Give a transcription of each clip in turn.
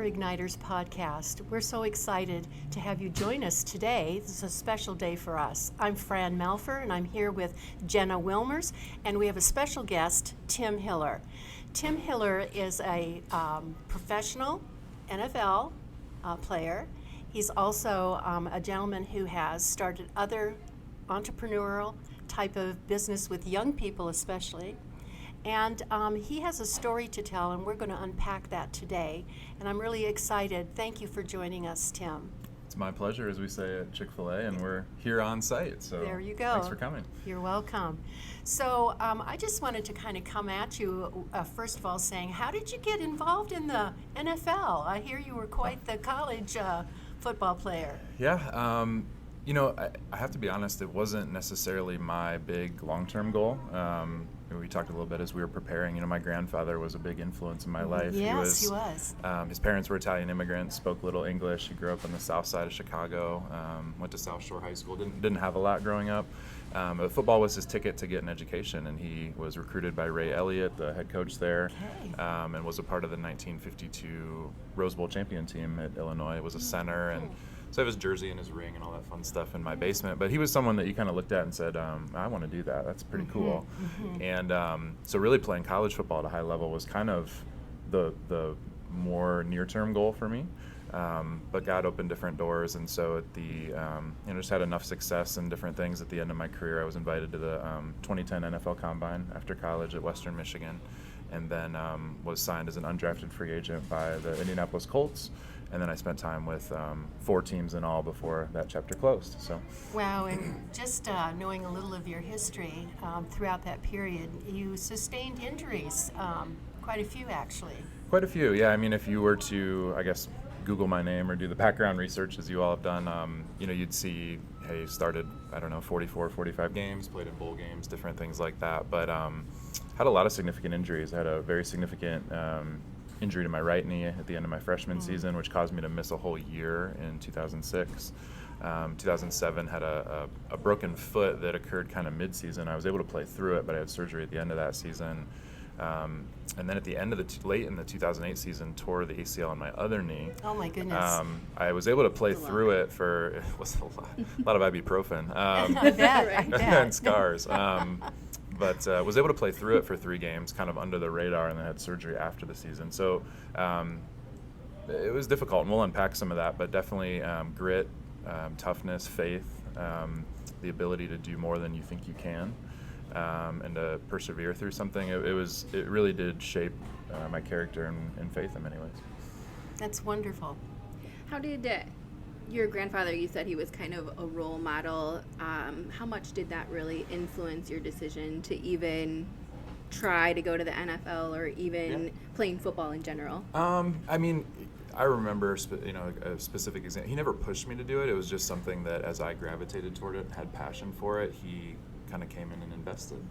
Igniters podcast. We're so excited to have you join us today. This is a special day for us. I'm Fran Malfer, and I'm here with Jenna Wilmers, and we have a special guest, Tim Hiller. Tim Hiller is a professional NFL player. He's also a gentleman who has started other entrepreneurial type of business with young people especially. And he has a story to tell, and we're going to unpack that today. And I'm really excited. Thank you for joining us, Tim. It's my pleasure, as we say at Chick-fil-A, and we're here on site. So there you go. Thanks for coming. You're welcome. So I just wanted to kind of come at you, first of all, saying, how did you get involved in the NFL? I hear you were quite the college football player. Yeah. I have to be honest, it wasn't necessarily my big long-term goal. We talked a little bit as we were preparing. My grandfather was a big influence in my life. Yes, he was. His parents were Italian immigrants, spoke little English. He grew up on the south side of Chicago, went to South Shore High School, didn't have a lot growing up. But football was his ticket to get an education, and he was recruited by Ray Elliott, the head coach there, and was a part of the 1952 Rose Bowl champion team at Illinois. Was a center, and so I have his jersey and his ring and all that fun stuff in my basement. But he was someone that you kind of looked at and said, I want to do that. That's pretty cool. And so really playing college football at a high level was kind of the more near-term goal for me. But God opened different doors, and so at the just had enough success in different things at the end of my career. I was invited to the 2010 NFL Combine after college at Western Michigan, and then was signed as an undrafted free agent by the Indianapolis Colts. And then I spent time with 4 teams in all before that chapter closed. So. Wow, and just knowing a little of your history throughout that period, you sustained injuries, quite a few actually. Quite a few, yeah. I mean, if you were to, I guess, Google my name or do the background research as you all have done, you'd see, hey, started, 44, 45 games, played in bowl games, different things like that. But had a lot of significant injuries. I had a very significant injury to my right knee at the end of my freshman season, which caused me to miss a whole year in 2006. 2007 had a broken foot that occurred kind of mid-season. I was able to play through it, but I had surgery at the end of that season. And then at the end of late in the 2008 season, tore the ACL on my other knee. Oh my goodness! I was able to play through it for it was a lot of ibuprofen. I bet. And scars. But was able to play through it for 3 games, kind of under the radar, and then had surgery after the season. So it was difficult, and we'll unpack some of that. But definitely grit, toughness, faith, the ability to do more than you think you can. And to persevere through something, it really did shape my character and faith in many ways. That's wonderful. How did your grandfather, you said he was kind of a role model, how much did that really influence your decision to even try to go to the NFL or even playing football in general? I remember a specific example. He never pushed me to do it. It was just something that as I gravitated toward it and had passion for it, he kind of came in and invested.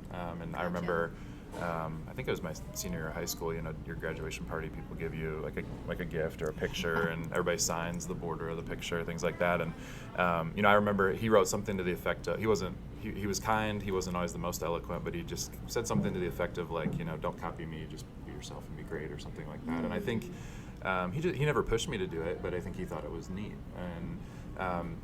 And I remember, I think it was my senior year of high school, your graduation party, people give you like a gift or a picture, and everybody signs the border of the picture, things like that. And, I remember he wrote something to the effect of, he was kind, he wasn't always the most eloquent, but he just said something to the effect of don't copy me, just be yourself and be great, or something like that. And I think he never pushed me to do it, but I think he thought it was neat. And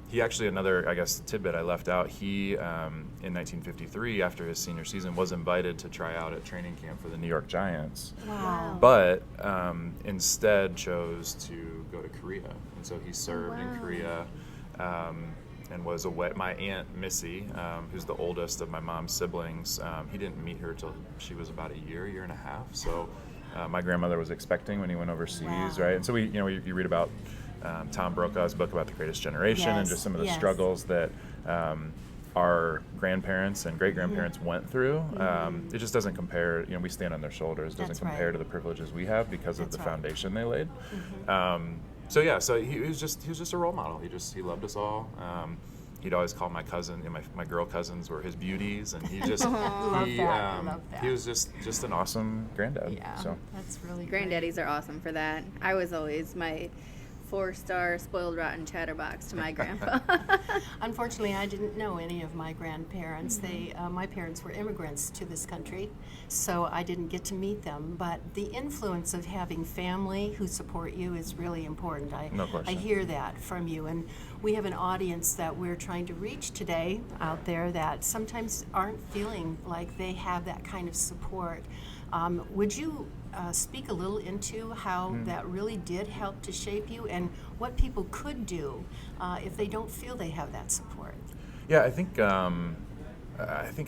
he actually, another, I guess, tidbit I left out, he, in 1953, after his senior season, was invited to try out at training camp for the New York Giants. Wow. But instead chose to go to Korea. And so he served in Korea and was away. My Aunt Missy, who's the oldest of my mom's siblings, he didn't meet her till she was about a year and a half. So my grandmother was expecting when he went overseas, right? And so you read about Tom Brokaw's book about the Greatest Generation, and just some of the struggles that our grandparents and great-grandparents went through. It just doesn't compare. We stand on their shoulders. It doesn't compare to the privileges we have because of the foundation they laid. So he was just a role model. He loved us all. He'd always call my cousin, my girl cousins were his beauties, and he just he was just an awesome granddad. Yeah, so that's really Granddaddies are awesome for that. I was always my 4-star spoiled rotten chatterbox to my grandpa. Unfortunately, I didn't know any of my grandparents. My parents were immigrants to this country, so I didn't get to meet them. But the influence of having family who support you is really important. No question. I hear that from you, and we have an audience that we're trying to reach today out there that sometimes aren't feeling like they have that kind of support. Would you speak a little into how that really did help to shape you, and what people could do if they don't feel they have that support? Yeah, I think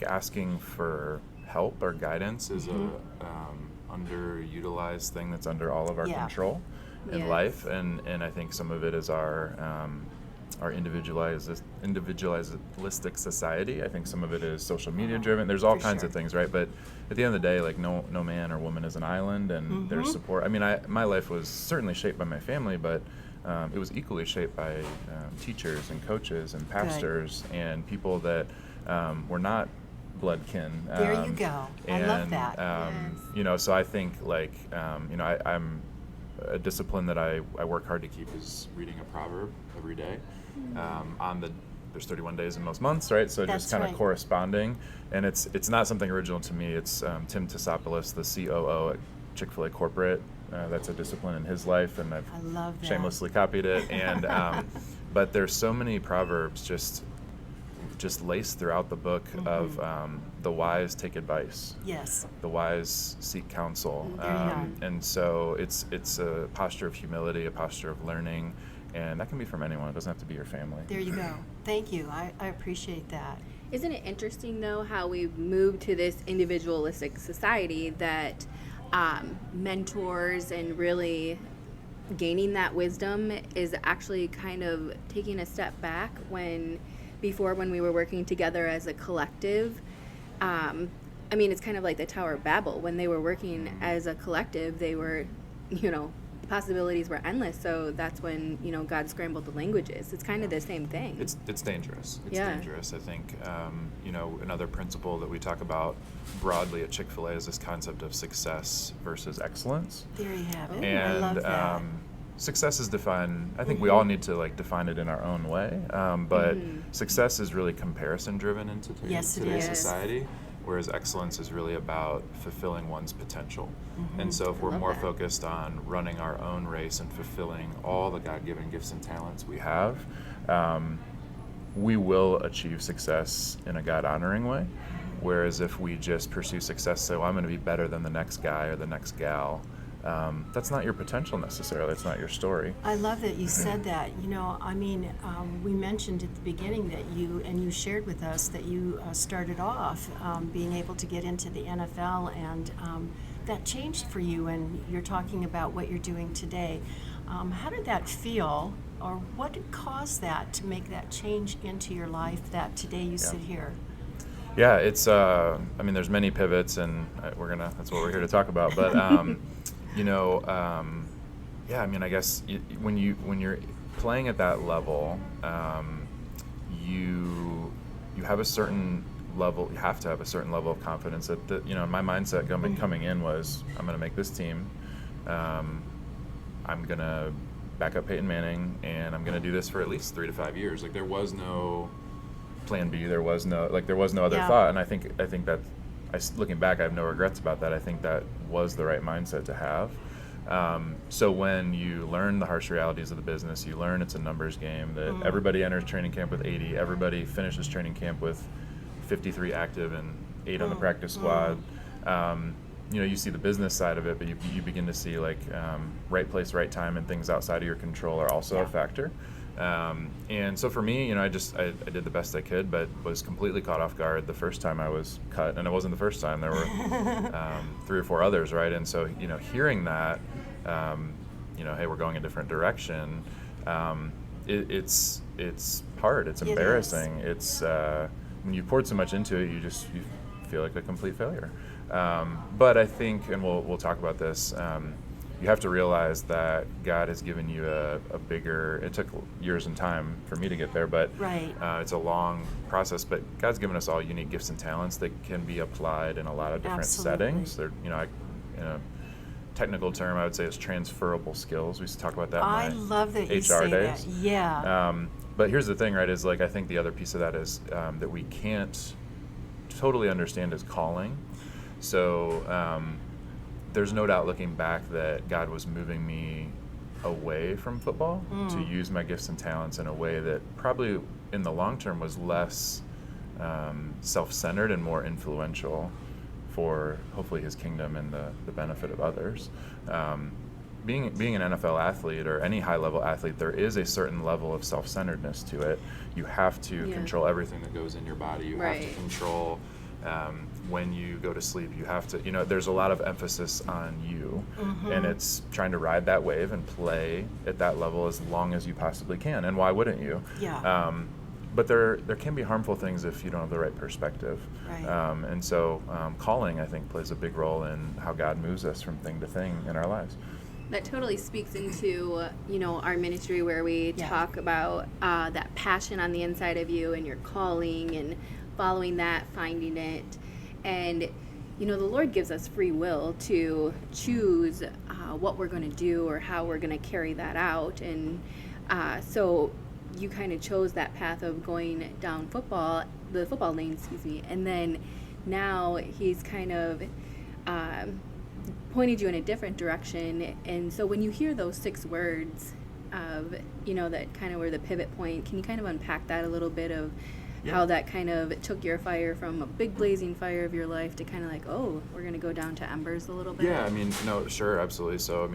asking for help or guidance is a underutilized thing that's under all of our control in Yes. life, and I think some of it is our individualistic society. I think some of it is social media driven. There's all For kinds sure. of things, right? But at the end of the day, like no man or woman is an island, and there's support. I mean, my life was certainly shaped by my family, but it was equally shaped by teachers and coaches and pastors and people that were not blood kin. There you go. I love that. Yes. So I think I'm a discipline that I work hard to keep is reading a proverb every day. There's 31 days in most months, right? So That's just kind of right. corresponding, and it's not something original to me. It's Tim Tasopoulos, the COO at Chick-fil-A corporate. That's a discipline in his life, and I've I love that. shamelessly copied it. And but there's so many proverbs just laced throughout the book of the wise take advice, Yes. the wise seek counsel, There you are. and so it's a posture of humility, a posture of learning, and that can be from anyone. It doesn't have to be your family. There you go. Thank you. I appreciate that. Isn't it interesting, though, how we've moved to this individualistic society that mentors and really gaining that wisdom is actually kind of taking a step back when we were working together as a collective. I mean, it's kind of like the Tower of Babel. When they were working as a collective, they were, the possibilities were endless. So that's when, God scrambled the languages. It's kind of the same thing. It's dangerous. It's Yeah. dangerous. I think another principle that we talk about broadly at Chick-fil-A is this concept of success versus excellence. There you have it. And I love that. success is defined. I think we all need to define it in our own way. But success is really comparison driven in Yes, it today's is. society, whereas excellence is really about fulfilling one's potential. And so if we're love more that. focused on running our own race and fulfilling all the God-given gifts and talents we have, we will achieve success in a God-honoring way. Whereas if we just pursue success, say, well, I'm going to be better than the next guy or the next gal, that's not your potential necessarily. It's not your story. I love that you said that. We mentioned at the beginning that you shared with us that you started off being able to get into the NFL, and that changed for you, and you're talking about what you're doing today. How did that feel, or what did cause that to make that change into your life that today you sit here? Yeah, it's. There's many pivots, and that's what we're here to talk about. But I guess when you're playing at that level, you have a certain level. You have to have a certain level of confidence that my mindset coming in was, I'm going to make this team. I'm going to back up Peyton Manning, and I'm going to do this for at least 3 to 5 years. Like, there was no plan B. There was no other Yeah. thought. And I think that, looking back, I have no regrets about that. I think that was the right mindset to have. So when you learn the harsh realities of the business, you learn it's a numbers game, that everybody enters training camp with 80, everybody finishes training camp with 53 active and 8 on the practice squad. You see the business side of it, but you begin to see right place, right time, and things outside of your control are also a factor. And so for me, I did the best I could, but was completely caught off guard the first time I was cut, and it wasn't the first time. There were 3 or 4 others, right? And so hearing that, hey, we're going a different direction. It's hard. It's embarrassing. It's when you poured so much into it, you feel like a complete failure. But I think, and we'll talk about this. You have to realize that God has given you a bigger. It took years and time for me to get there, but Right. It's a long process. But God's given us all unique gifts and talents that can be applied in a lot of different Absolutely. settings. They're, technical term I would say is transferable skills. We used to talk about that in I my love that you HR say days. that. Yeah. But here's the thing, right, is like I think the other piece of that is that we can't totally understand as calling. So there's no doubt looking back that God was moving me away from football to use my gifts and talents in a way that probably in the long term was less self-centered and more influential for hopefully his kingdom and the benefit of others. Being an NFL athlete or any high-level athlete, there is a certain level of self-centeredness to it. You have to control everything that goes in your body. You have to control when you go to sleep. You have to, there's a lot of emphasis on you, and it's trying to ride that wave and play at that level as long as you possibly can. And why wouldn't you? Yeah. But there can be harmful things if you don't have the right perspective. Right. And so calling, I think, plays a big role in how God moves us from thing to thing in our lives. That totally speaks into, our ministry where we talk about that passion on the inside of you and your calling and following that, finding it. And, the Lord gives us free will to choose what we're going to do or how we're going to carry that out. And so you kind of chose that path of going down the football lane, and then now he's kind of pointed you in a different direction. And so when you hear those 6 words of, that kind of were the pivot point, can you kind of unpack that a little bit of how that kind of took your fire from a big blazing fire of your life to kind of like, oh, we're going to go down to embers a little bit? Yeah, no, sure, absolutely. So,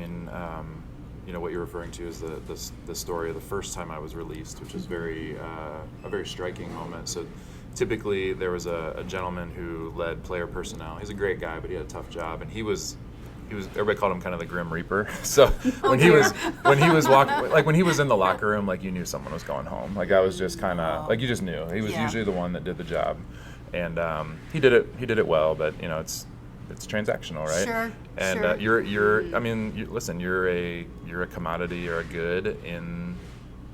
what you're referring to is the story of the first time I was released, which is a very striking moment. So typically there was a gentleman who led player personnel. He's a great guy, but he had a tough job, and he was everybody called him kind of the Grim Reaper. So when he was walking, like when he was in the locker room, like you knew someone was going home. Like I was just kind of like you just knew he was usually the one that did the job, and he did it well. But it's transactional, right? Sure. And sure. you're a commodity, you're a good in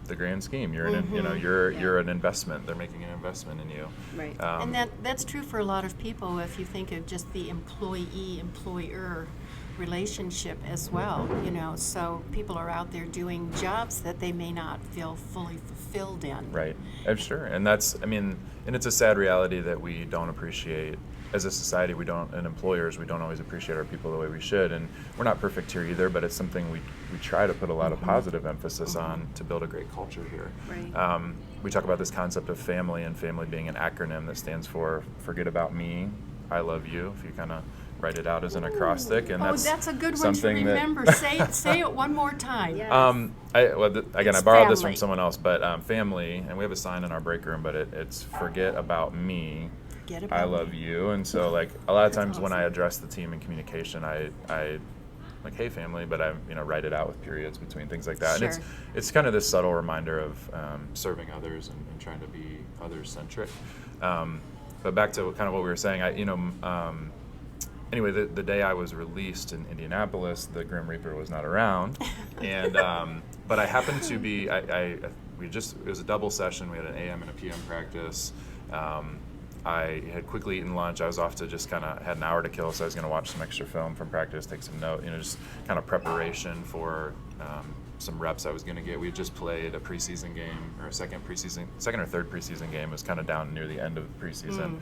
the grand scheme. You're you're an investment. They're making an investment in you. Right. And that's true for a lot of people if you think of just the employee-employer relationship as well, so people are out there doing jobs that they may not feel fully fulfilled in. Right. Sure. And and it's a sad reality that we don't appreciate as a society. And employers, we don't always appreciate our people the way we should. And we're not perfect here either, but it's something we try to put a lot of positive emphasis on to build a great culture here. Right. We talk about this concept of family, and family being an acronym that stands for forget about me, I love you, if you kind of write it out as an acrostic. And that's a good one to remember. Say it one more time. Yes. I borrowed family. this from someone else, but family, and we have a sign in our break room, but it's forget about me, I love you. And so like a lot of times when I address the team in communication, I like, hey family, but I write it out with periods between, things like that. Sure. And it's kind of this subtle reminder of serving others and trying to be others centric. But back to kind of what we were saying, anyway, the day I was released in Indianapolis, the Grim Reaper was not around, and but I happened to be. It was a double session. We had an AM and a PM practice. I had quickly eaten lunch. I was off to just kind of had an hour to kill, so I was going to watch some extra film from practice, take some note, just kind of preparation for some reps I was going to get. We had just played a preseason game, or second or third preseason game. It was kind of down near the end of the preseason.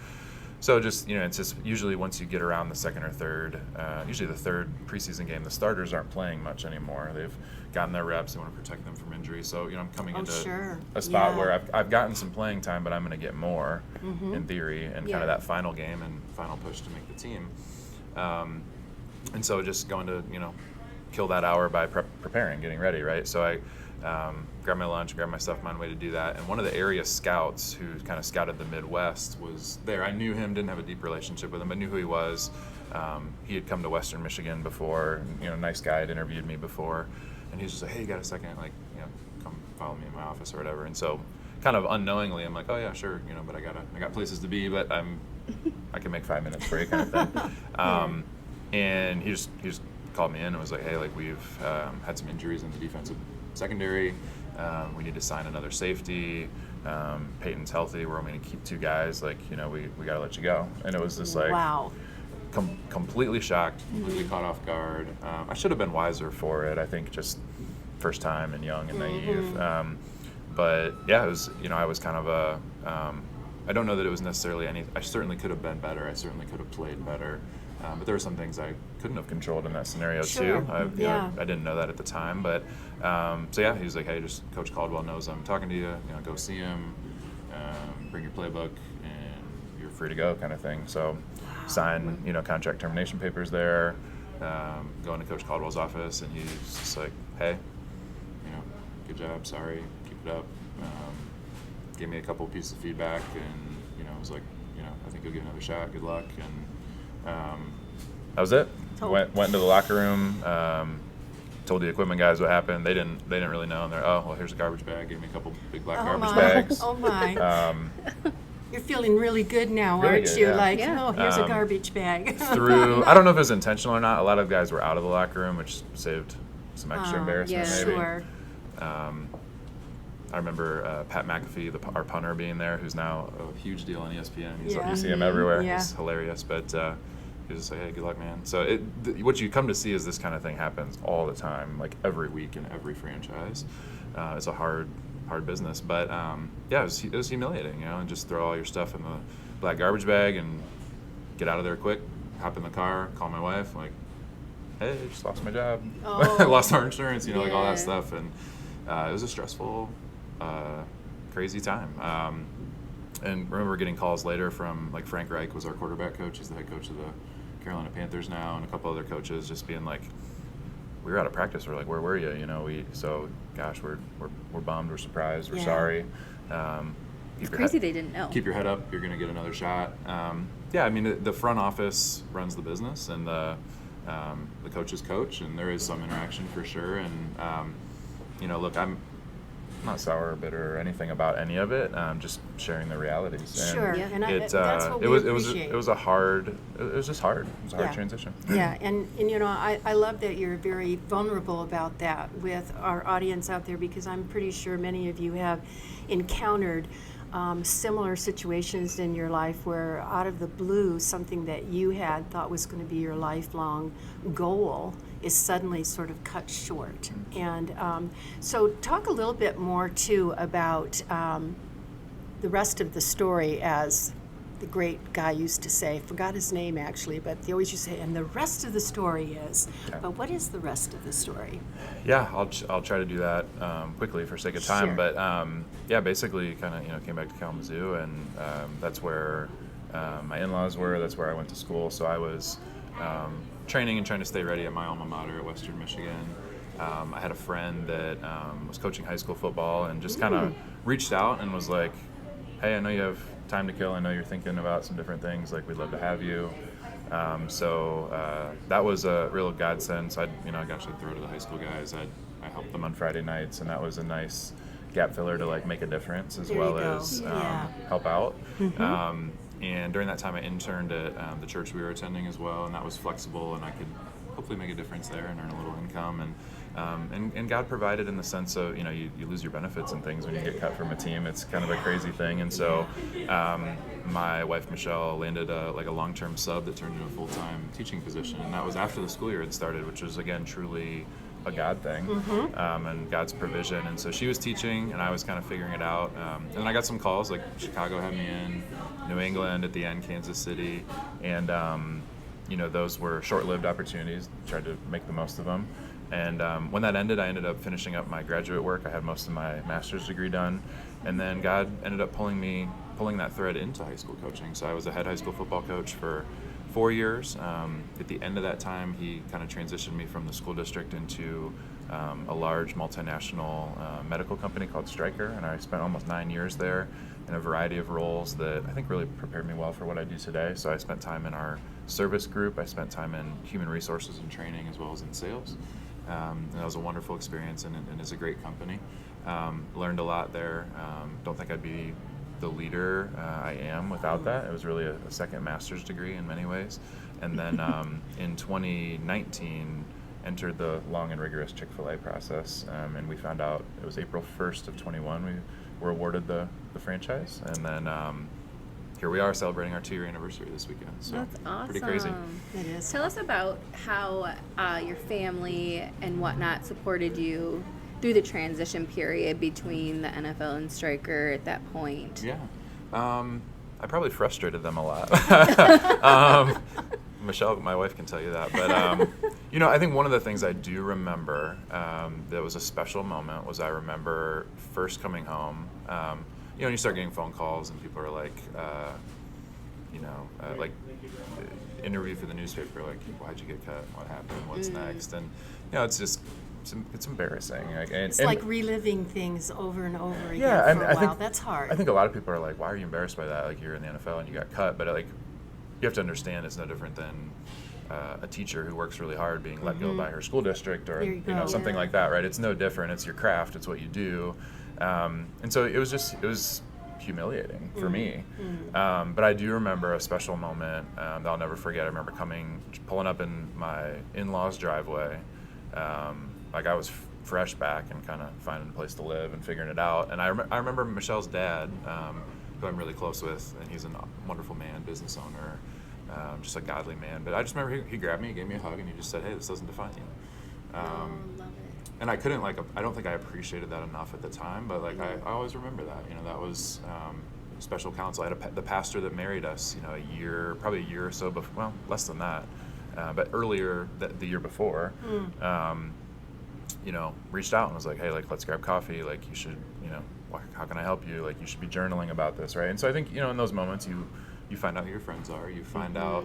So just, it's just usually once you get around the second or third, usually the third preseason game, the starters aren't playing much anymore. They've gotten their reps. They want to protect them from injury. So, I'm coming into a spot where I've gotten some playing time, but I'm going to get more in theory, and kind of that final game and final push to make the team. And so just going to, kill that hour by preparing, getting ready, right? So I grabbed my lunch, grabbed my stuff, my way to do that. And one of the area scouts who kind of scouted the Midwest was there. I knew him, didn't have a deep relationship with him, but knew who he was. He had come to Western Michigan before, nice guy, had interviewed me before. And he was just like, hey, you got a second? Like, come follow me in my office or whatever. And so kind of unknowingly, I'm like, oh yeah, sure, but I got places to be, but I can make 5 minutes for you kind of thing. And he just called me in and was like, hey, like we've had some injuries in the defensive secondary. We need to sign another safety. Peyton's healthy. We're only going to keep 2 guys. Like, we got to let you go. And it was just like, wow. completely shocked, completely caught off guard. I should have been wiser for it. I think just first time and young and naive. But yeah, it was, I was kind of I don't know that it was necessarily I certainly could have been better. I certainly could have played better. But there were some things I couldn't have controlled in that scenario too. I didn't know that at the time. But so yeah, he was like, hey, just Coach Caldwell knows I'm talking to you. Go see him, bring your playbook, and you're free to go, kind of thing. So sign, contract termination papers there. Go into Coach Caldwell's office, and he's just like, hey, good job, sorry, keep it up. Gave me a couple pieces of feedback, and was like, I think you'll get another shot. Good luck, and that was it. Went into the locker room. Told the equipment guys what happened. They didn't really know, and they're, oh, well, here's a garbage bag. Gave me a couple big black garbage bags. Oh my! You're feeling really good now, really aren't good, you? yeah. Like, oh, here's a garbage bag. I don't know if it was intentional or not. A lot of guys were out of the locker room, which saved some extra embarrassment. Yeah. Maybe. Sure. I remember Pat McAfee, our punter, being there, who's now a huge deal on ESPN. Yeah. You see him everywhere. Yeah. He's hilarious. But he was just like, hey, good luck, man. So what you come to see is this kind of thing happens all the time, like every week in every franchise. It's a hard business. But yeah, it was humiliating, and just throw all your stuff in the black garbage bag and get out of there quick, hop in the car, call my wife, like, hey, just lost my job. Oh. Lost our insurance, like all Yeah. that stuff. And it was a stressful, crazy time. And remember getting calls later from, like, Frank Reich was our quarterback coach. He's the head coach of the Carolina Panthers now, and a couple other coaches just being like, we were out of practice. We're like, where were you? Gosh, we're bummed. We're surprised. We're sorry. It's crazy they didn't know. Keep your head up. You're going to get another shot. Yeah, I mean, the front office runs the business, and the coaches coach, and there is some interaction for sure. And look, I'm not sour or bitter or anything about any of it. Just sharing the realities. And Sure, Yeah. and that's what we appreciate. it was just hard. It was a hard transition. Yeah, and I love that you're very vulnerable about that with our audience out there, because I'm pretty sure many of you have encountered similar situations in your life where out of the blue something that you had thought was going to be your lifelong goal is suddenly sort of cut short. And so talk a little bit more too about the rest of the story, as the great guy used to say. Forgot his name actually, but they always used to say, and the rest of the story is. Yeah. But what is the rest of the story? Yeah, I'll try to do that quickly for sake of time. Sure. But yeah, basically kind of came back to Kalamazoo, and that's where my in-laws were. That's where I went to school. So I was training and trying to stay ready at my alma mater at Western Michigan. I had a friend that was coaching high school football, and just kind of reached out and was like, hey, I know you have time to kill. I know you're thinking about some different things. Like, we'd love to have you. So that was a real godsend. So I got to throw to the high school guys. I helped them on Friday nights, and that was a nice gap filler to make a difference as There you well go. as Yeah. help out. And during that time, I interned at the church we were attending as well, and that was flexible, and I could hopefully make a difference there and earn a little income. And God provided in the sense of, you lose your benefits and things when you get cut from a team. It's kind of a crazy thing. And so my wife, Michelle, landed a long-term sub that turned into a full-time teaching position. And that was after the school year had started, which was, again, truly a God thing, and God's provision. And so she was teaching, and I was kind of figuring it out. And then I got some calls, like Chicago had me in, New England, at the end, Kansas City. And, those were short-lived opportunities. Tried to make the most of them. And when that ended, I ended up finishing up my graduate work. I had most of my master's degree done. And then God ended up pulling that thread into high school coaching. So I was a head high school football coach for 4 years. At the end of that time, he kind of transitioned me from the school district into a large multinational medical company called Stryker. And I spent almost 9 years there in a variety of roles that I think really prepared me well for what I do today. So I spent time in our service group. I spent time in human resources and training, as well as in sales. And that was a wonderful experience, and is a great company. Learned a lot there. Don't think I'd be the leader I am without that. It was really a second master's degree in many ways. And then in 2019, entered the long and rigorous Chick-fil-A process, and we found out it was April 1st of 21 we were awarded the franchise. And then here we are celebrating our 2-year anniversary this weekend. So That's awesome. pretty crazy. It is. Tell us about how your family and whatnot supported you through the transition period between the NFL and striker at that point. Yeah. I probably frustrated them a lot. Michelle, my wife, can tell you that. But, I think one of the things I do remember that was a special moment was I remember first coming home. When you start getting phone calls and people are like, like interview for the newspaper, like, why'd you get cut? What happened? What's next? And, it's just, it's embarrassing. It's like reliving things over and over again yeah, for and a I while. think, That's hard. I think a lot of people are like, why are you embarrassed by that? Like, you're in the NFL and you got cut. But, like, you have to understand it's no different than a teacher who works really hard being let go by her school district or something like that, right? It's no different. It's your craft. It's what you do. And so it was humiliating for me. But I do remember a special moment that I'll never forget. I remember pulling up in my in-laws' driveway. Like, I was fresh back and kind of finding a place to live and figuring it out. And I remember Michelle's dad, who I'm really close with, and he's a wonderful man, business owner, just a godly man. But I just remember he grabbed me, he gave me a hug, and he just said, "Hey, this doesn't define you." Love it. And I couldn't, I don't think I appreciated that enough at the time, but I always remember that. That was special counsel. I had the pastor that married us, probably a year or so before, well, less than that, but earlier the year before, reached out and was like, "Hey, let's grab coffee. Like, you should, how can I help you? Like, you should be journaling about this, right?" And so I think, in those moments, you find out who your friends are, you find out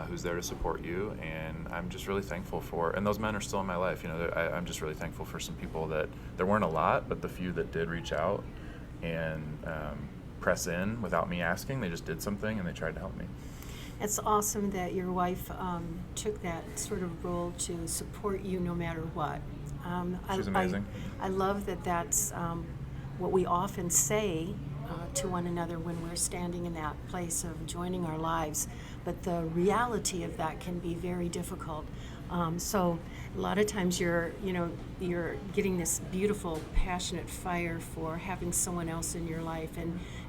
who's there to support you, and I'm just really thankful and those men are still in my life. I'm just really thankful for some people that there weren't a lot, but the few that did reach out and press in without me asking, they just did something and they tried to help me. It's awesome that your wife took that sort of role to support you no matter what. She's amazing. I love that that's what we often say to one another when we're standing in that place of joining our lives, but the reality of that can be very difficult. So a lot of times you're getting this beautiful, passionate fire for having someone else in your life,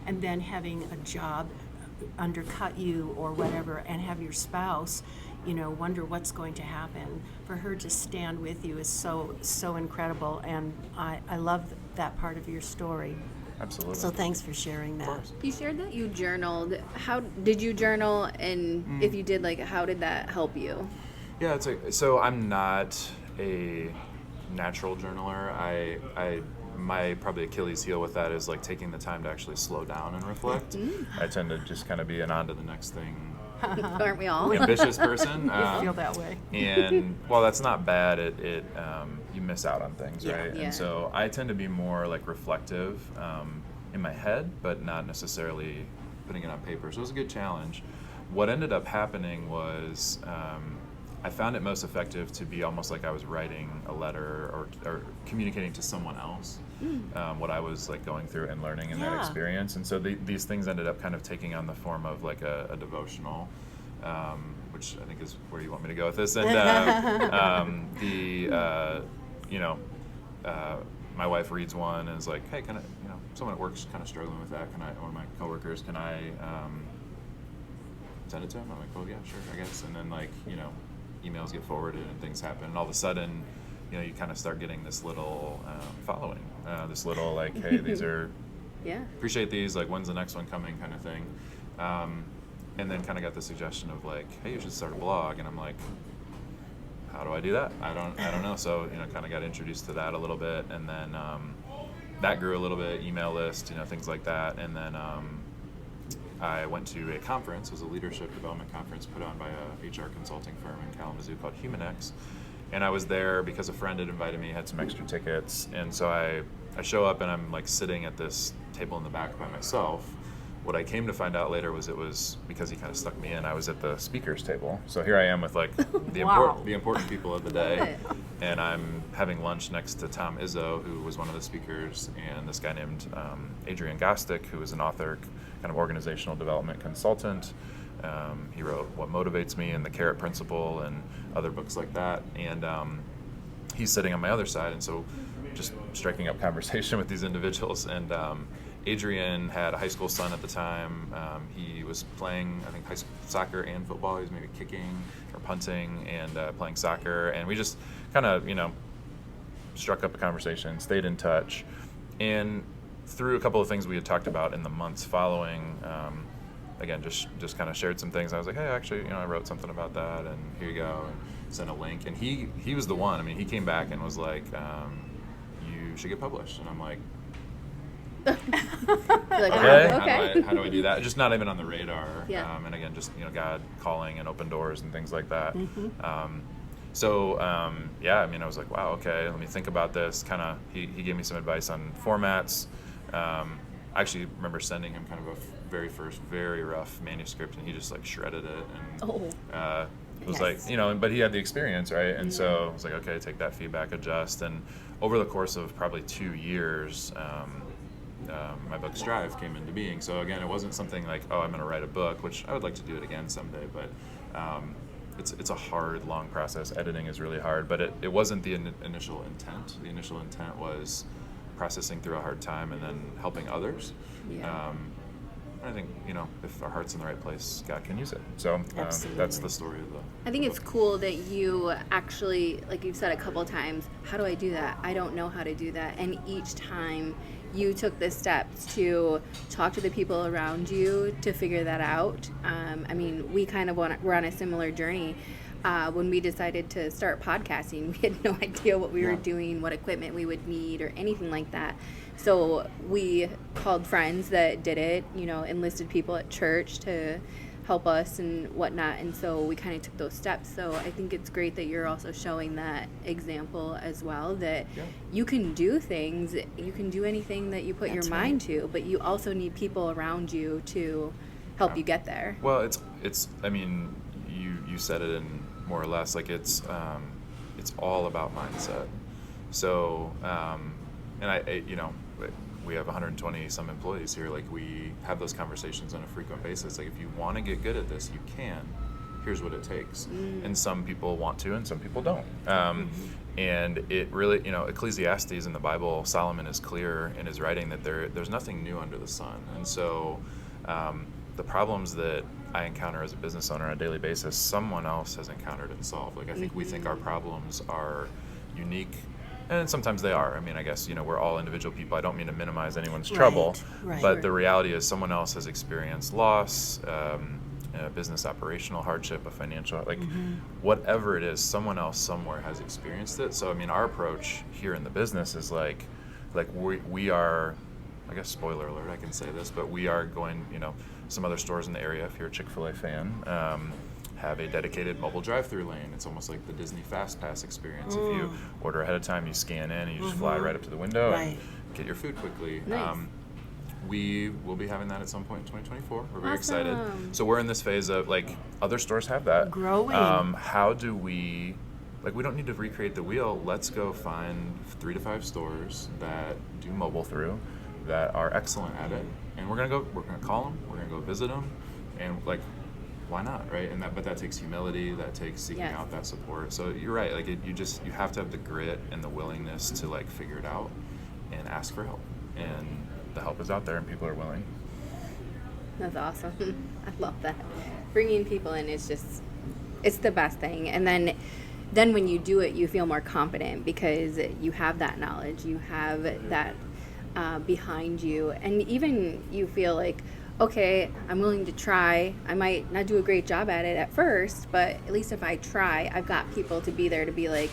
and then having a job undercut you or whatever, and have your spouse wonder what's going to happen. For her to stand with you is so incredible, and I love that part of your story. Absolutely. So thanks for sharing that. Of course. You shared that you journaled. How did you journal, and if you did, how did that help you? Yeah, so I'm not a natural journaler. My probably Achilles heel with that is taking the time to actually slow down and reflect. I tend to just kind of be an on to the next thing. Aren't we all? Ambitious person. I feel that way. And while that's not bad, it you miss out on things, right? Yeah. And so I tend to be more reflective in my head, but not necessarily putting it on paper. So it was a good challenge. What ended up happening was I found it most effective to be almost like I was writing a letter or communicating to someone else what I was going through and learning in that experience. And so these things ended up kind of taking on the form of a devotional, which I think is where you want me to go with this. And my wife reads one and is like, "Hey, can I?" Someone at work's kind of struggling with that. One of my coworkers, can I send it to him? I'm like, "Oh yeah, sure, I guess." And then emails get forwarded and things happen, and all of a sudden, you kind of start getting this little following, this little "Hey, these are appreciate these. When's the next one coming?" kind of thing. And then kind of got the suggestion of "Hey, you should start a blog," and I'm like, "How do I do that? I don't know." So kind of got introduced to that a little bit, and then that grew a little bit. Email list, things like that, and then I went to a conference. It was a leadership development conference put on by a HR consulting firm in Kalamazoo called HumanX, and I was there because a friend had invited me, had some extra tickets, and so I show up and I'm sitting at this table in the back by myself. What I came to find out later was it was because he kind of stuck me in. I was at the speakers table. So here I am with the important people of the day. And I'm having lunch next to Tom Izzo, who was one of the speakers, and this guy named Adrian Gostick, who is an author, kind of organizational development consultant. He wrote What Motivates Me and The Carrot Principle and other books like that. And he's sitting on my other side. And so just striking up conversation with these individuals. And Adrian had a high school son at the time. He was playing, I think, high school soccer and football. He was maybe kicking or punting and playing soccer. And we just kind of, struck up a conversation, stayed in touch. And through a couple of things we had talked about in the months following, again, just kind of shared some things. I was like, hey, actually, I wrote something about that, and here you go, and sent a link. And he was the one. I mean, he came back and was like, you should get published. And I'm like, okay. How do I do that? Just not even on the radar. Yeah. And again, just God calling and open doors and things like that. Mm-hmm. I was like, wow, okay, let me think about this. Kind of, he gave me some advice on formats. I actually remember sending him kind of a very rough manuscript, and he just like shredded it and was like, but he had the experience, right? And so I was like, okay, take that feedback, adjust. And over the course of probably 2 years, my book Strive came into being. So again, it wasn't something like, oh, I'm going to write a book, which I would like to do it again someday, but it's a hard, long process. Editing is really hard, but it wasn't the initial intent. The initial intent was processing through a hard time and then helping others. Yeah. I think, if our heart's in the right place, God can use it. So that's the story of the I think book. it's cool that you actually, like you've said a couple times, how do I do that? I don't know how to do that. And each time you took the steps to talk to the people around you to figure that out. We kind of were on a similar journey. When we decided to start podcasting, we had no idea what we were doing, what equipment we would need, or anything like that. So we called friends that did it, enlisted people at church to help us and whatnot. And so we kind of took those steps. So I think it's great that you're also showing that example as well, that you can do things, you can do anything that you put your mind to, but you also need people around you to help you get there. Well, it's you said it in more or less, like it's all about mindset. So, we have 120 some employees here. Like, we have those conversations on a frequent basis. Like, if you want to get good at this, you can. Here's what it takes. And some people want to, and some people don't. And it really, Ecclesiastes in the Bible, Solomon is clear in his writing that there's nothing new under the sun. And so the problems that I encounter as a business owner on a daily basis, someone else has encountered and solved. Like, I think we think our problems are unique, and sometimes they are. I guess, we're all individual people. I don't mean to minimize anyone's trouble, but the reality is someone else has experienced loss, a business operational hardship, a financial, whatever it is, someone else somewhere has experienced it. So, our approach here in the business is like we are, I guess, spoiler alert, I can say this, but we are going, some other stores in the area, if you're a Chick-fil-A fan, have a dedicated mobile drive-through lane. It's almost like the Disney Fast Pass experience. If you order ahead of time, you scan in and you just fly right up to the window and get your food quickly. Nice. We will be having that at some point in 2024. We're very excited. So we're in this phase of, other stores have that. Growing. How do we, we don't need to recreate the wheel. Let's go find 3 to 5 stores that do mobile through, that are excellent at it. And we're gonna call them, we're gonna go visit them, and why not, right? But that takes humility, that takes seeking out that support. So you're right, you have to have the grit and the willingness to figure it out and ask for help. And the help is out there and people are willing. That's awesome. I love that. Bringing people in is just, it's the best thing. And then when you do it, you feel more confident because you have that knowledge, you have that behind you, and even you feel like, okay, I'm willing to try. I might not do a great job at it at first, but at least if I try, I've got people to be there to be like,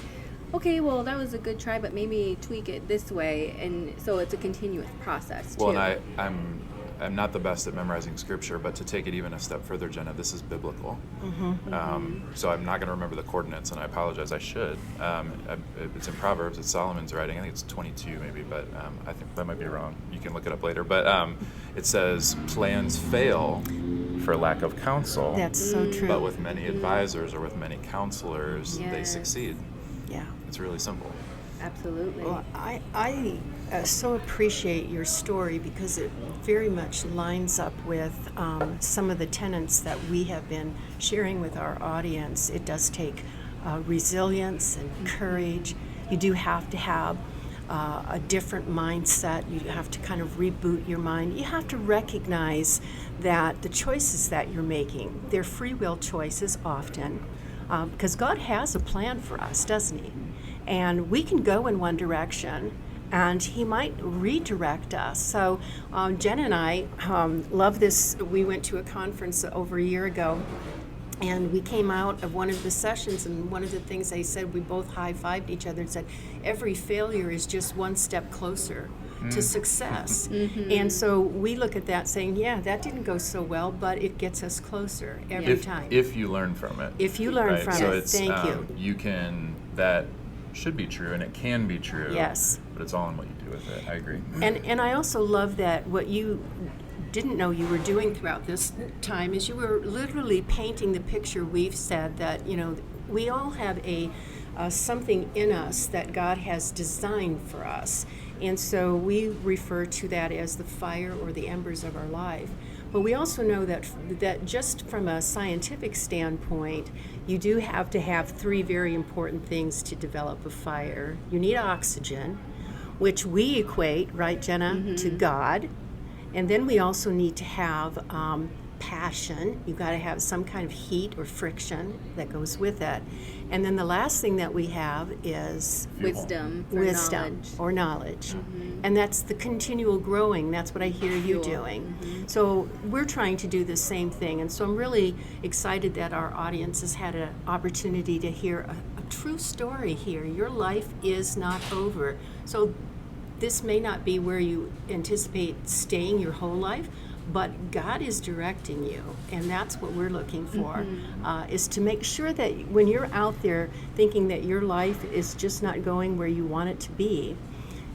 okay, well, that was a good try, but maybe tweak it this way. And so it's a continuous process too. Well, and I'm not the best at memorizing scripture, but to take it even a step further, Jenna, this is biblical. So I'm not going to remember the coordinates, and I apologize. I should. It's in Proverbs. It's Solomon's writing. I think it's 22 maybe, but I think that might be wrong. You can look it up later. But it says, plans fail for lack of counsel. That's so true. But with many advisors or with many counselors, they succeed. Yeah. It's really simple. Absolutely. Well, I so appreciate your story because it very much lines up with some of the tenets that we have been sharing with our audience. It does take resilience and courage. You do have to have a different mindset. You have to kind of reboot your mind. You have to recognize that the choices that you're making, they're free will choices often, because God has a plan for us, doesn't He? And we can go in one direction, and He might redirect us. So Jen and I love this. We went to a conference over a year ago, and we came out of one of the sessions, and one of the things they said, we both high-fived each other and said, every failure is just one step closer to success. And so we look at that saying, yeah, that didn't go so well, but it gets us closer every time. If you learn from it. If you learn from so it, it's, thank you. You can, that should be true, and it can be true. Yes. But it's all in what you do with it. I agree. And I also love that what you didn't know you were doing throughout this time is you were literally painting the picture. We've said that, you know, we all have a something in us that God has designed for us. And so we refer to that as the fire or the embers of our life. But we also know that just from a scientific standpoint, you do have to have three very important things to develop a fire. You need oxygen, which we equate, right, Jenna, to God. And then we also need to have passion. You've got to have some kind of heat or friction that goes with it. And then the last thing that we have is Wisdom or knowledge. And that's the continual growing. That's what I hear you doing. So we're trying to do the same thing. And so I'm really excited that our audience has had an opportunity to hear a true story here. Your life is not over. So this may not be where you anticipate staying your whole life, but God is directing you, and that's what we're looking for, is to make sure that when you're out there thinking that your life is just not going where you want it to be,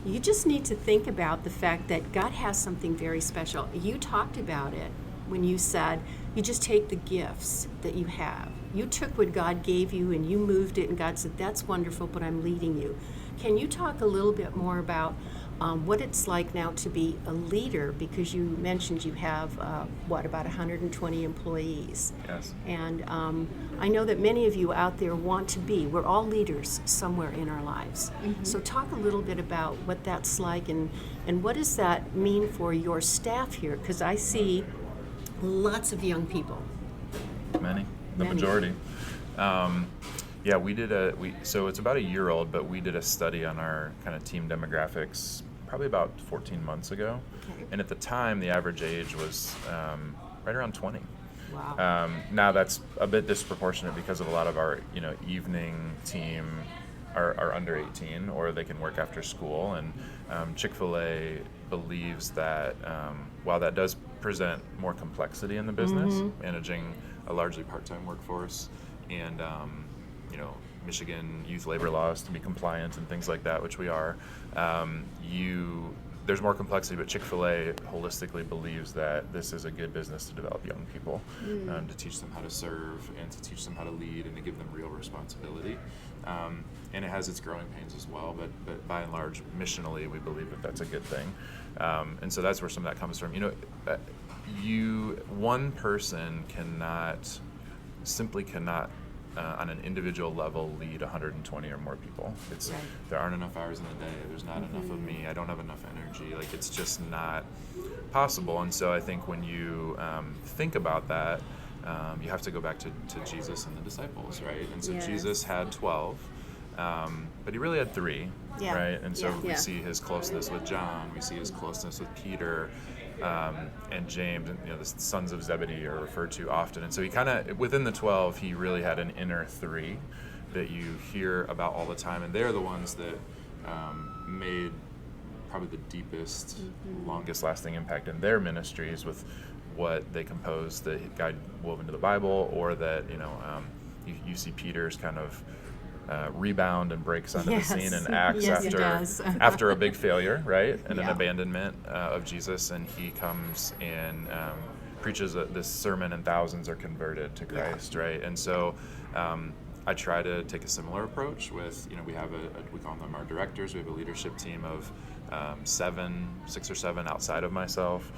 you just need to think about the fact that God has something very special. You talked about it when you said you just take the gifts that you have. You took what God gave you and you moved it, and God said, that's wonderful, but I'm leading you. Can you talk a little bit more about what it's like now to be a leader, because you mentioned you have, about 120 employees. Yes. And I know that many of you out there want to be. We're all leaders somewhere in our lives. So talk a little bit about what that's like, and what does that mean for your staff here? Because I see lots of young people. The Many. majority. Yeah, so it's about a year old, but we did a study on our kind of team demographics probably about 14 months ago. Okay. And at the time, the average age was right around 20. Wow. Now that's a bit disproportionate because of a lot of our, evening team are under 18, or they can work after school. And Chick-fil-A believes that while that does present more complexity in the business, managing a largely part-time workforce, and Michigan youth labor laws to be compliant and things like that, which we are, there's more complexity, but Chick-fil-A holistically believes that this is a good business to develop young people, to teach them how to serve and to teach them how to lead and to give them real responsibility. And it has its growing pains as well, but by and large, missionally, we believe that that's a good thing. And so that's where some of that comes from. One person simply cannot on an individual level lead 120 or more people. There aren't enough hours in the day. There's not enough of me. I don't have enough energy. It's just not possible. And so I think when you think about that, you have to go back to Jesus and the disciples, right? And so Jesus had 12, but he really had 3, right? And so we see his closeness with John. We see his closeness with Peter. And James, and the sons of Zebedee are referred to often. And so he kind of, within the 12, he really had an inner 3 that you hear about all the time. And they're the ones that made probably the deepest, longest lasting impact in their ministries with what they composed that God wove into the Bible, or that, you see Peter's kind of rebound and breaks onto the scene and acts after a big failure, right? And an abandonment of Jesus, and he comes and preaches this sermon, and thousands are converted to Christ, right? And so I try to take a similar approach with, we have we call them our directors. We have a leadership team of 6 or 7 outside of myself.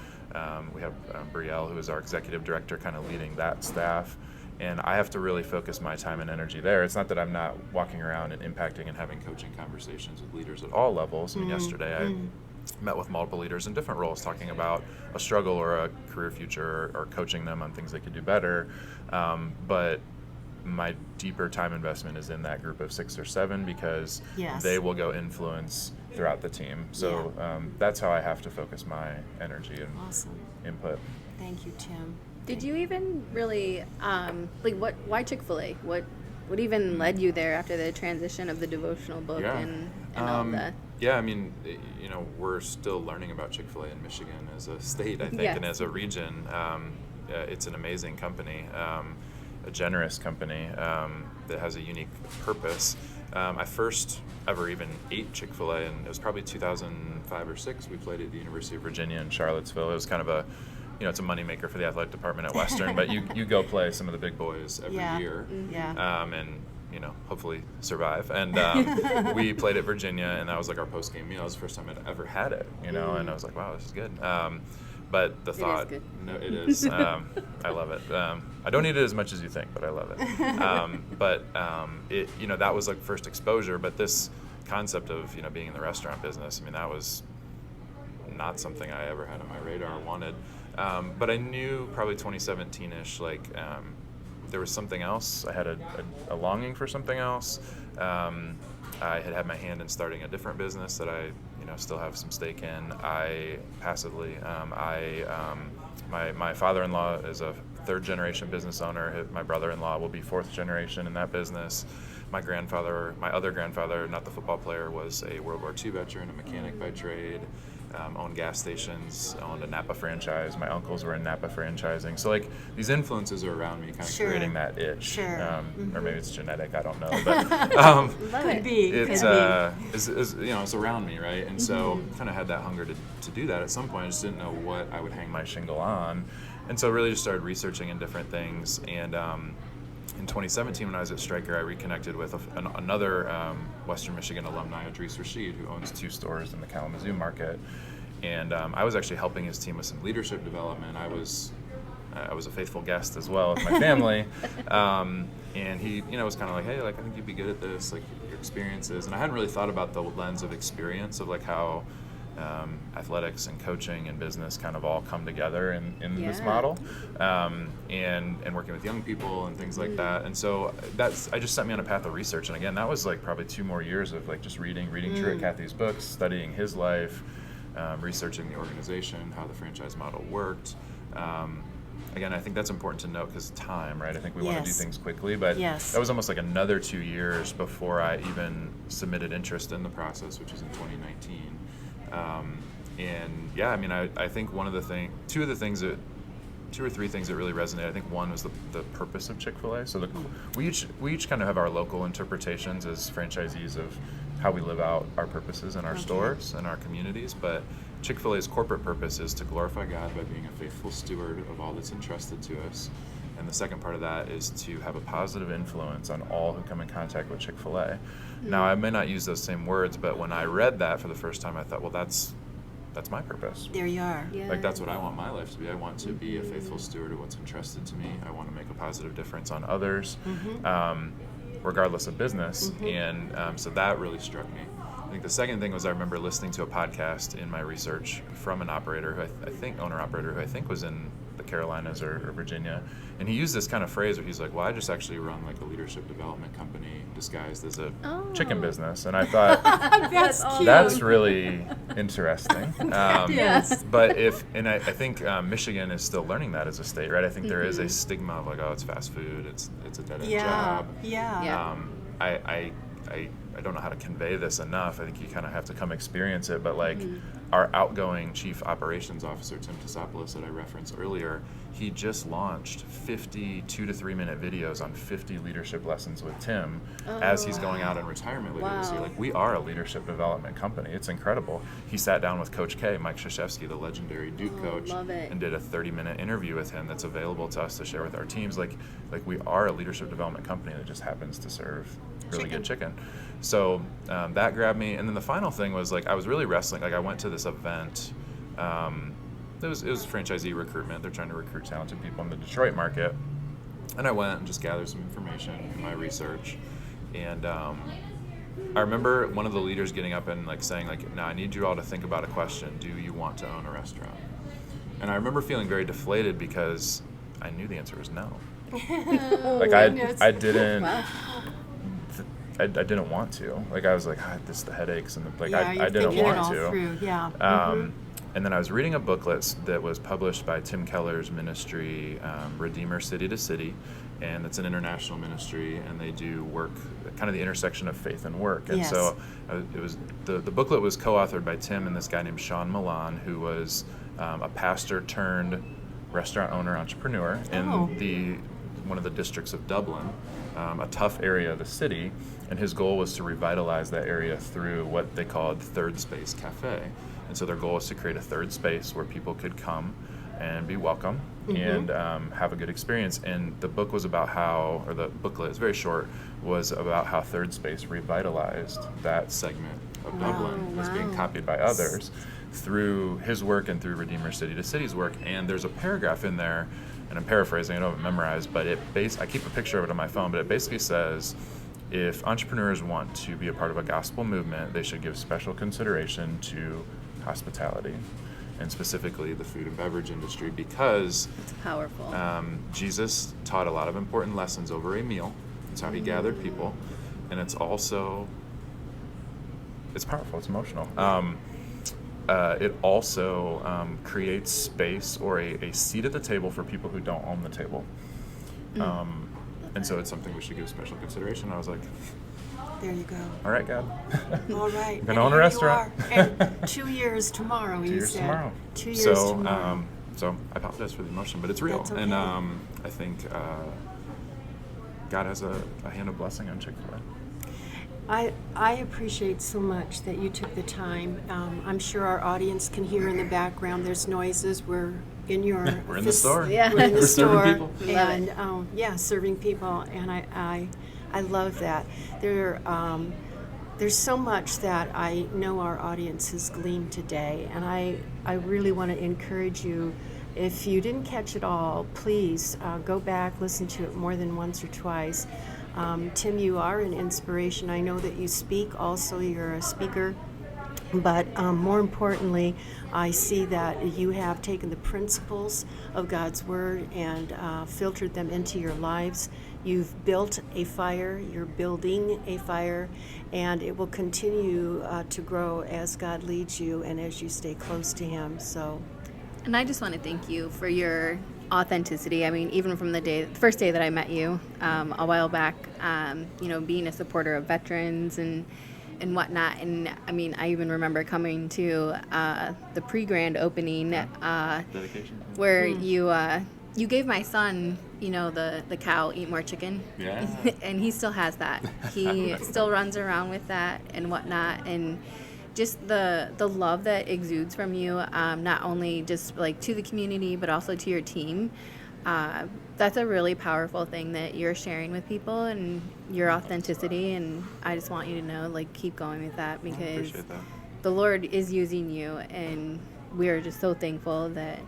We have Brielle, who is our executive director, kind of leading that staff. and I have to really focus my time and energy there. It's not that I'm not walking around and impacting and having coaching conversations with leaders at all levels. I mean, yesterday I met with multiple leaders in different roles talking about a struggle or a career future, or coaching them on things they could do better. But my deeper time investment is in that group of 6 or 7, because Yes. they will go influence throughout the team. So that's how I have to focus my energy and Awesome. input. Thank you, Tim. Did you even really why Chick-fil-A? What even led you there after the transition of the devotional book and all that? Yeah, I mean, we're still learning about Chick-fil-A in Michigan as a state, I think, Yes. and as a region. It's an amazing company, a generous company that has a unique purpose. I first ever even ate Chick-fil-A, and it was probably 2005 or 6. We played at the University of Virginia in Charlottesville. It was kind of a, it's a moneymaker for the athletic department at Western, but you go play some of the big boys every year, and hopefully survive. And we played at Virginia, and that was like our post-game meal. It was the first time I'd ever had it, and I was like, wow, this is good. But the thought, good. no, it is. I love it. I don't eat it as much as you think, but I love it. But that was like first exposure. But this concept of being in the restaurant business, I mean, that was not something I ever had on my radar or wanted. But I knew probably 2017-ish, there was something else. I had a longing for something else. I had my hand in starting a different business that I still have some stake in. My father-in-law is a 3rd-generation business owner. My brother-in-law will be 4th generation in that business. My other grandfather, not the football player, was a World War II veteran, a mechanic by trade. Owned gas stations, owned a Napa franchise. My uncles were in Napa franchising. So these influences are around me, kind of creating that itch. Sure. Or maybe it's genetic, I don't know. But Could be. it's it's around me, right? And so kind of had that hunger to do that at some point. I just didn't know what I would hang my shingle on. And so really just started researching in different things. And in 2017, when I was at Stryker, I reconnected with another Western Michigan alumni, Idris Rashid, who owns 2 stores in the Kalamazoo market. And I was actually helping his team with some leadership development. I was a faithful guest as well with my family. And he, was kind of like, hey, I think you'd be good at this, your experiences. And I hadn't really thought about the lens of experience of how athletics and coaching and business kind of all come together in this model, and working with young people and things like that. And so I just set me on a path of research. And again, that was probably 2 more years of just reading through Kathy's books, studying his life, researching the organization, how the franchise model worked. Again, I think that's important to note because time, right? I think we want to do things quickly, but that was almost another 2 years before I even submitted interest in the process, which was in 2019. I think two or three things that really resonated. I think one was the purpose of Chick-fil-A. So we each kind of have our local interpretations as franchisees of how we live out our purposes in our stores and our communities. But Chick-fil-A's corporate purpose is to glorify God by being a faithful steward of all that's entrusted to us. And the second part of that is to have a positive influence on all who come in contact with Chick-fil-A. Now, I may not use those same words, but when I read that for the first time, I thought, well, that's my purpose. There you are. Yeah. That's what I want my life to be. I want to be a faithful steward of what's entrusted to me. I want to make a positive difference on others, regardless of business. And so that really struck me. I think the second thing was I remember listening to a podcast in my research from an operator owner-operator who I think was in the Carolinas or Virginia. And he used this kind of phrase where he's like, well, I just actually run a leadership development company disguised as a chicken business. And I thought, That's cute. that's really interesting. Yes. But I think Michigan is still learning that as a state, right? I think there is a stigma of it's fast food, it's a dead-end job. Yeah. I don't know how to convey this enough. I think you kind of have to come experience it. But our outgoing chief operations officer, Tim Tasopoulos, that I referenced earlier, he just launched 50 2 to 3 minute videos on 50 leadership lessons with Tim as he's going out in retirement later this year. We are a leadership development company. It's incredible. He sat down with Coach K, Mike Krzyzewski, the legendary Duke coach, and did a 30-minute interview with him that's available to us to share with our teams. We are a leadership development company that just happens to serve really good chicken. So that grabbed me. And then the final thing was I was really wrestling. I went to this event. It was franchisee recruitment. They're trying to recruit talented people in the Detroit market. And I went and just gathered some information in my research. And I remember one of the leaders getting up and like saying like, now I need you all to think about a question. Do you want to own a restaurant? And I remember feeling very deflated because I knew the answer was no. Like I didn't. Wow. I didn't want to. Like I was like, this the headaches and the, like Yeah, I you're didn't thinking it want all to. through, yeah. And then I was reading a booklet that was published by Tim Keller's ministry, Redeemer City to City, and it's an international ministry, and they do work, kind of the intersection of faith and work. And Yes. so it was the booklet was co-authored by Tim and this guy named Sean Milan, who was a pastor turned restaurant owner entrepreneur in one of the districts of Dublin, a tough area of the city, and his goal was to revitalize that area through what they called Third Space Cafe. And so their goal was to create a third space where people could come and be welcome and have a good experience. And the book was about how, or the booklet, it's very short, was about how Third Space revitalized that segment of Dublin. It was being copied by others through his work and through Redeemer City to City's work. And there's a paragraph in there, and I'm paraphrasing, I don't have it memorized, but I keep a picture of it on my phone, but it basically says, if entrepreneurs want to be a part of a gospel movement, they should give special consideration to hospitality, and specifically the food and beverage industry, because It's powerful. Jesus taught a lot of important lessons over a meal. That's how he gathered people, and it's powerful, it's emotional. It also creates space or a seat at the table for people who don't own the table. And so it's something we should give special consideration. I was like, There you go. all right, God. All right. I'm gonna own a restaurant. And 2 years tomorrow, 2 you years said. tomorrow. 2 years So, tomorrow. so I apologize for the emotion, but it's real. That's okay. And I think God has a hand of blessing on Chick-fil-A. I appreciate so much that you took the time. I'm sure our audience can hear in the background. There's noises. We're in your. We're in the store. Yeah. We're in the We're serving store. people. Love it. And serving people, and I love that. There's so much that I know our audience has gleaned today, and I really want to encourage you. If you didn't catch it all, please go back, listen to it more than once or twice. Tim, you are an inspiration. I know that you speak also, you're a speaker, but more importantly, I see that you have taken the principles of God's Word and filtered them into your lives. You've built a fire, you're building a fire, and it will continue to grow as God leads you and as you stay close to Him. So. And I just want to thank you for your authenticity. I mean, even from the first day that I met you a while back, being a supporter of veterans and whatnot. And I mean, I even remember coming to the pre-grand opening Dedication. where you gave my son, the cow Eat More Chicken. Yeah. And he still has that. He still runs around with that and whatnot. And just the love that exudes from you, not only just like to the community, but also to your team. That's a really powerful thing that you're sharing with people, and your authenticity. And I just want you to know, like, keep going with that, because Appreciate that. the Lord is using you, and we are just so thankful that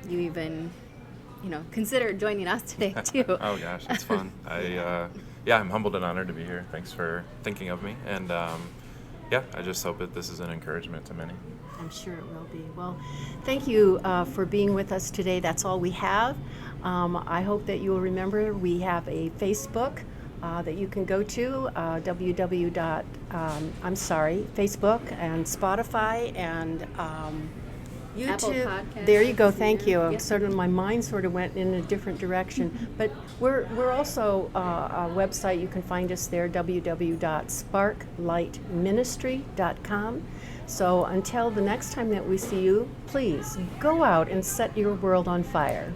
you even, consider joining us today too. Oh gosh, it's fun. I'm humbled and honored to be here. Thanks for thinking of me, and I just hope that this is an encouragement to many. I'm sure it will be. Well, thank you for being with us today. That's all we have. I hope that you will remember we have a Facebook that you can go to, Facebook and Spotify and YouTube. Apple Podcasts. There you go. Thank you. Yep. My mind sort of went in a different direction. But we're also a website. You can find us there, www.sparklightministry.com. So until the next time that we see you, please go out and set your world on fire.